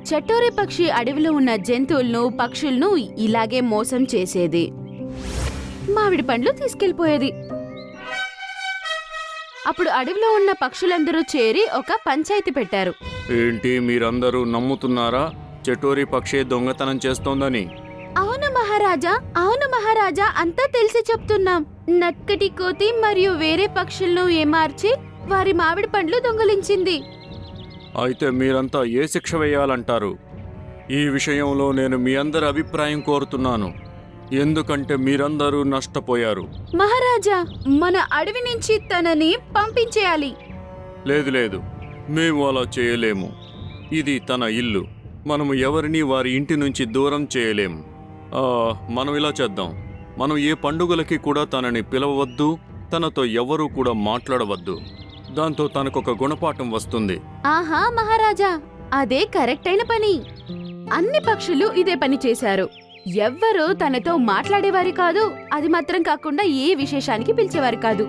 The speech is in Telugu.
చటోరి పక్షి అడవిలో ఉన్న జంతువులను పక్షులను ఇలాగే మోసం చేసేది. మామిడి పండ్లు తీసుకెళ్లిపోయేది. అప్పుడు అడవిలో ఉన్న పక్షులందరూ చేరి ఒక పంచాయతీ పెట్టారు. ఏంటి మీరందరూ నమ్ముతున్నారా చటోరి పక్షి దొంగతనం చేస్తోందని? అవును మహారాజా, అవును మహారాజా, అంతా తెలిసి చెప్తున్నాం. నక్కటి కోతి మరియు వేరే పక్షులను ఏమార్చి వారి మామిడి పండ్లు దొంగలించింది. అయితే మీరంతా ఏ శిక్ష వేయాలంటారు? ఈ విషయంలో నేను మీ అందరి అభిప్రాయం కోరుతున్నాను, ఎందుకంటే మీరందరూ నష్టపోయారు. మహారాజా, మన అడవి నుంచి తనని పంపించేయాలి. లేదు లేదు, మేము అలా చేయలేము. ఇది తన ఇల్లు. మనము ఎవరిని వారి ఇంటి నుంచి దూరం చేయలేము. మనం ఇలా చేద్దాం, మనం ఏ పండుగలకి కూడా తనని పిలవవద్దు, తనతో ఎవరూ కూడా మాట్లాడవద్దు. దాంతో తనకొక గుణపాఠం వస్తుంది. ఆహా మహారాజా, అదే కరెక్ట్ అయిన పని. అన్ని పక్షులు ఇదే పని చేశారు. ఎవ్వరూ తనతో మాట్లాడేవారు కాదు, అది మాత్రం కాకుండా ఏ విశేషానికి పిలిచేవారు కాదు.